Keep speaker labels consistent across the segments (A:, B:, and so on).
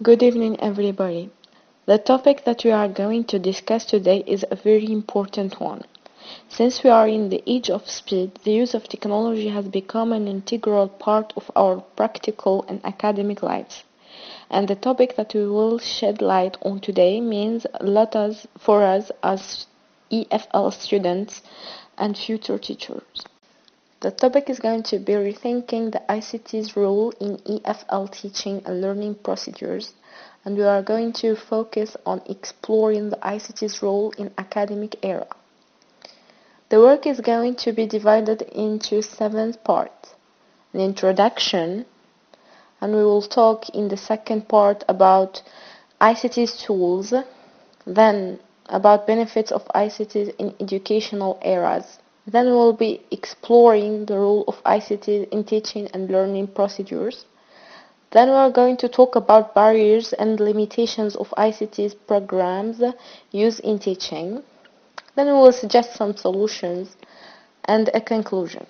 A: Good evening, everybody. The topic that we are going to discuss today is a very important one. Since we are in the age of speed, the use of technology has become an integral part of our practical and academic lives. And the topic that we will shed light on today means a lot for us as EFL students and future teachers. The topic is going to be rethinking the ICT's role in EFL teaching and learning procedures, and we are going to focus on exploring the ICT's role in academic era. The work is going to be divided into 7 parts: an introduction, and we will talk in the second part about ICT's tools, then about benefits of ICTs in educational eras. Then we will be exploring the role of ICT in teaching and learning procedures. Then we are going to talk about barriers and limitations of ICT's programs used in teaching. Then we will suggest some solutions and a conclusion.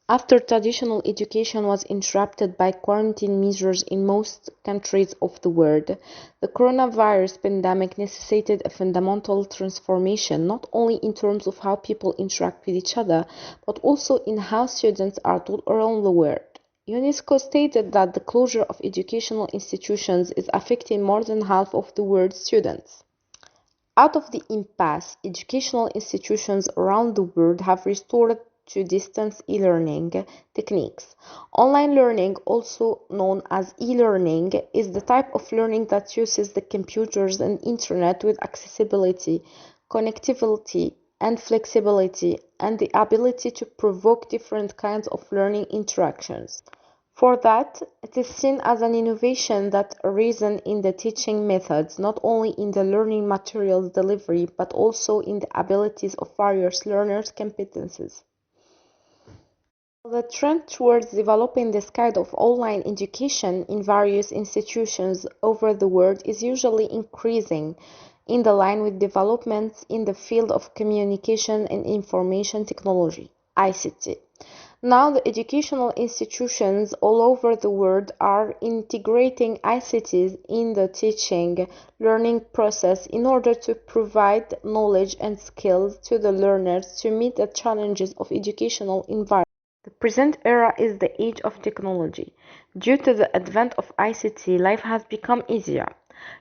A: After traditional education was interrupted by quarantine measures in most countries of the world, the coronavirus pandemic necessitated a fundamental transformation, not only in terms of how people interact with each other, but also in how students are taught around the world. UNESCO stated that the closure of educational institutions is affecting more than half of the world's students. Out of the impasse, educational institutions around the world have restored to distance e-learning techniques. Online learning, also known as e-learning, is the type of learning that uses the computers and internet with accessibility, connectivity, and flexibility, and the ability to provoke different kinds of learning interactions. For that, it is seen as an innovation that arisen in the teaching methods, not only in the learning materials delivery, but also in the abilities of various learners' competences. The trend towards developing this kind of online education in various institutions over the world is usually increasing, in the line with developments in the field of communication and information technology, ICT. Now, the educational institutions all over the world are integrating ICTs in the teaching learning process in order to provide knowledge and skills to the learners to meet the challenges of educational environment. The present era is the age of technology. Due to the advent of ICT, life has become easier.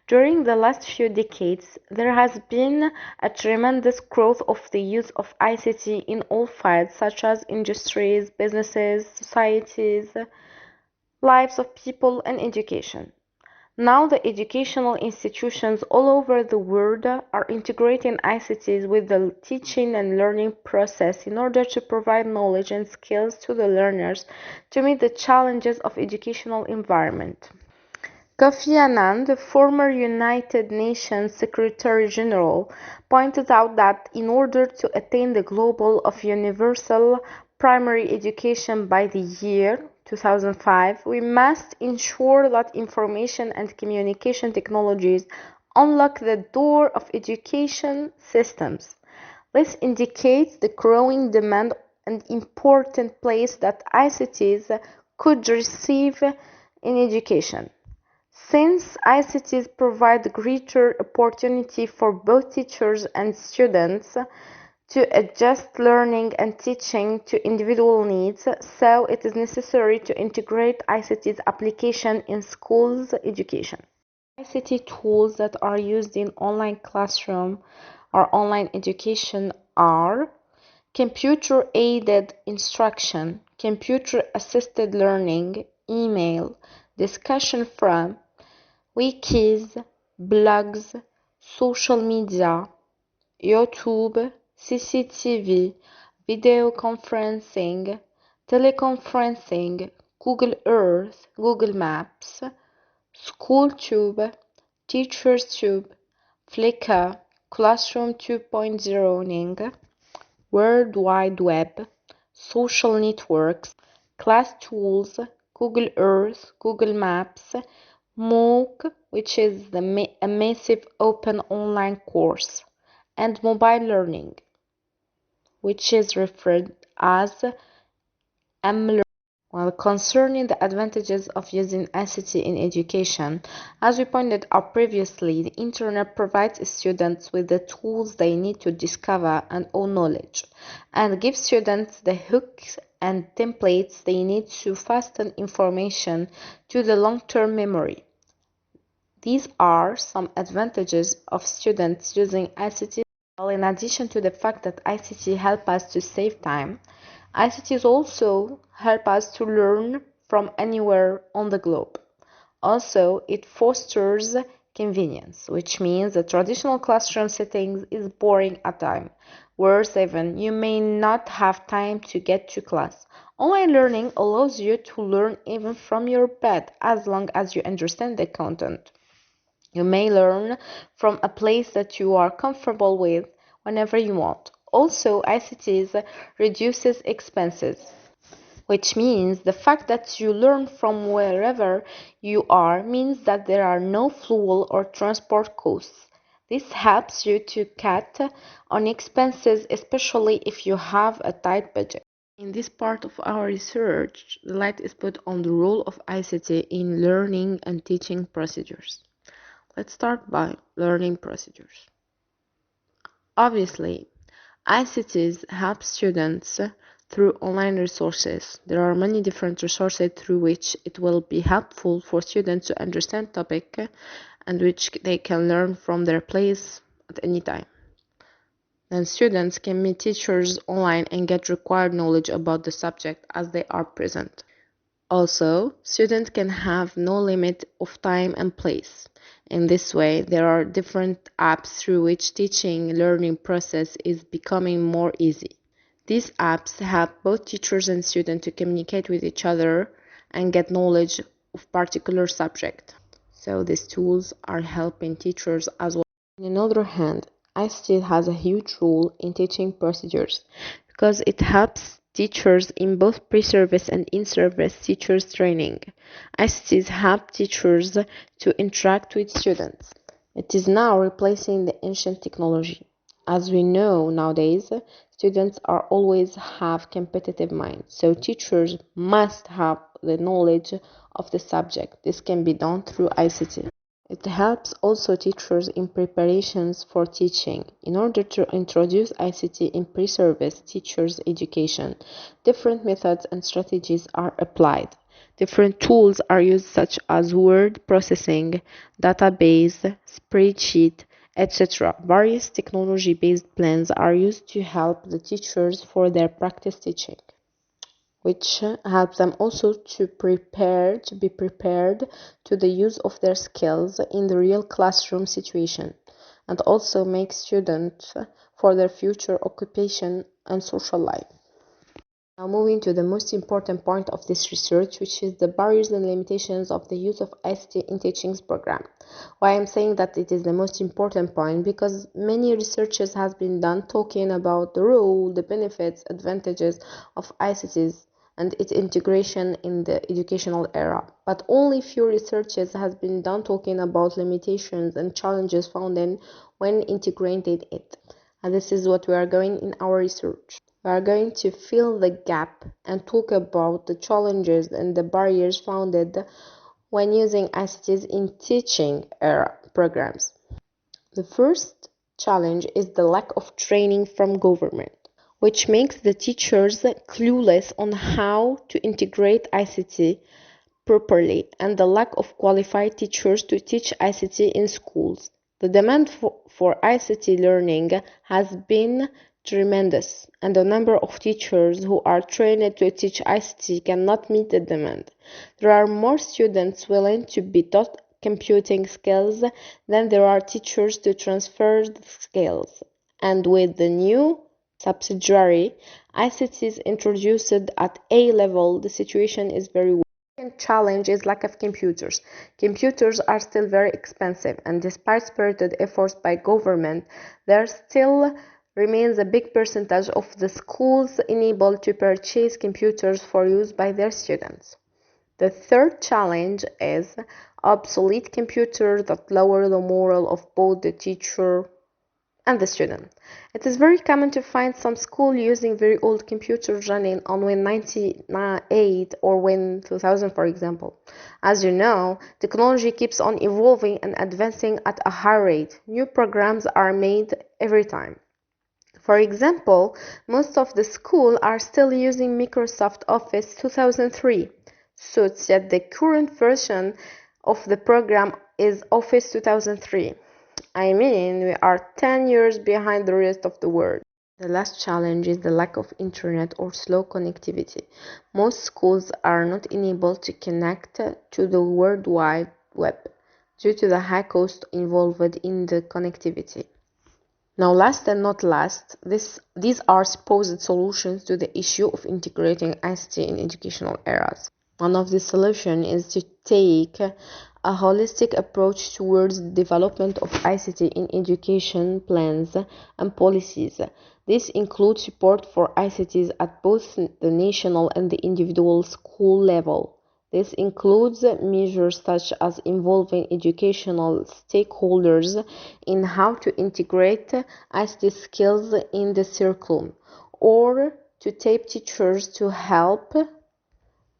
A: During the last few decades, there has been a tremendous growth of the use of ICT in all fields such as industries, businesses, societies, lives of people, and education. Now the educational institutions all over the world are integrating ICTs with the teaching and learning process in order to provide knowledge and skills to the learners to meet the challenges of educational environment. Kofi Annan, the former United Nations Secretary General, pointed out that in order to attain the goal of universal primary education by the year 2005, we must ensure that information and communication technologies unlock the door of education systems. This indicates the growing demand and important place that ICTs could receive in education. Since ICTs provide greater opportunity for both teachers and students to adjust learning and teaching to individual needs, so it is necessary to integrate ICT's application in schools' education. ICT tools that are used in online classroom or online education are computer-aided instruction, computer-assisted learning, email, discussion forum, wikis, blogs, social media, YouTube, CCTV, video conferencing, teleconferencing, Google Earth, Google Maps, SchoolTube, TeachersTube, Flickr, Classroom 2.0ing, World Wide Web, social networks, class tools, Google Earth, Google Maps, MOOC, which is a massive open online course, and mobile learning, which is referred as mLearning. While concerning the advantages of using ICT in education, as we pointed out previously, the internet provides students with the tools they need to discover and own knowledge, and gives students the hooks and templates they need to fasten information to the long-term memory. These are some advantages of students using ICT. Well, in addition to the fact that ICT help us to save time, ICTs also help us to learn from anywhere on the globe. Also, it fosters convenience, which means the traditional classroom settings is boring at times. Worse even, you may not have time to get to class. Online learning allows you to learn even from your bed as long as you understand the content. You may learn from a place that you are comfortable with whenever you want. Also, ICTs reduces expenses, which means the fact that you learn from wherever you are means that there are no fuel or transport costs. This helps you to cut on expenses, especially if you have a tight budget. In this part of our research, the light is put on the role of ICT in learning and teaching procedures. Let's start by learning procedures. Obviously, ICTs help students through online resources. There are many different resources through which it will be helpful for students to understand topic and which they can learn from their place at any time. Then students can meet teachers online and get required knowledge about the subject as they are present. Also, students can have no limit of time and place. In this way, there are different apps through which teaching learning process is becoming more easy. These apps help both teachers and students to communicate with each other and get knowledge of particular subject. So these tools are helping teachers as well. On the other hand, ICT has a huge role in teaching procedures because it helps teachers in both pre-service and in-service teachers training. ICTs help teachers to interact with students. It is now replacing the ancient technology. As we know nowadays, students are always have competitive minds, so teachers must have the knowledge of the subject. This can be done through ICT. It helps also teachers in preparations for teaching. In order to introduce ICT in pre-service teachers' education, different methods and strategies are applied. Different tools are used such as word processing, database, spreadsheet, etc. Various technology-based plans are used to help the teachers for their practice teaching, which helps them also to be prepared to the use of their skills in the real classroom situation, and also make students for their future occupation and social life. Now moving to the most important point of this research, which is the barriers and limitations of the use of ICT in teaching program. Why I'm saying that it is the most important point, because many researches has been done talking about the role, the benefits, advantages of ICTs and its integration in the educational era. But only few researches has been done talking about limitations and challenges found in when integrated it. And this is what we are going in our research. We are going to fill the gap and talk about the challenges and the barriers found when using ICTs in teaching era programs. The first challenge is the lack of training from government, which makes the teachers clueless on how to integrate ICT properly, and the lack of qualified teachers to teach ICT in schools. The demand for ICT learning has been tremendous, and the number of teachers who are trained to teach ICT cannot meet the demand. There are more students willing to be taught computing skills than there are teachers to transfer the skills. And with the new subsidiary ICTs introduced at A level, the situation is very worse. The second challenge is lack of computers. Computers are still very expensive, and despite spirited efforts by government, there still remains a big percentage of the schools unable to purchase computers for use by their students. The third challenge is obsolete computers that lower the morale of both the teacher
B: and the student. It is very common to find some school using very old computers running on Win 98 or Win 2000, for example. As you know, technology keeps on evolving and advancing at a high rate. New programs are made every time. For example, most of the schools are still using Microsoft Office 2003, such that the current version of the program is Office 2003. I mean, we are 10 years behind the rest of the world. The last challenge is the lack of internet or slow connectivity. Most schools are not enabled to connect to the World Wide Web due to the high cost involved in the connectivity. Now, last and not last, these are supposed solutions to the issue of integrating ICT in educational areas. One of the solutions is to take a holistic approach towards the development of ICT in education plans and policies. This includes support for ICTs at both the national and the individual school level. This includes measures such as involving educational stakeholders in how to integrate ICT skills in the curriculum, or to tape teachers to help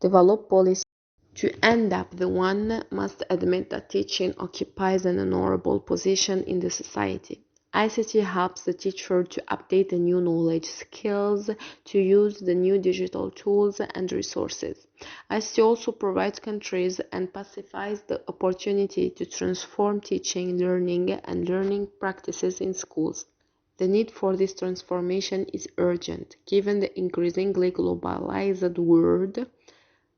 B: develop policy. To end up, the one must admit that teaching occupies an honorable position in the society. ICT helps the teacher to update the new knowledge, skills, to use the new digital tools and resources. ICT also provides countries and pacifies the opportunity to transform teaching, learning, and learning practices in schools. The need for this transformation is urgent, given the increasingly globalized world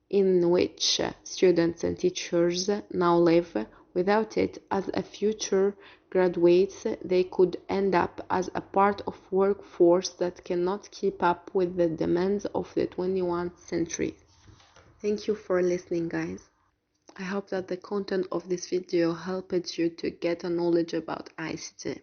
B: in which students and teachers now live. Without it, as a future graduates, they could end up as a part of workforce that cannot keep up with the demands of the 21st century. Thank you for listening, guys. I hope that the content of this video helped you to get a knowledge about ICT.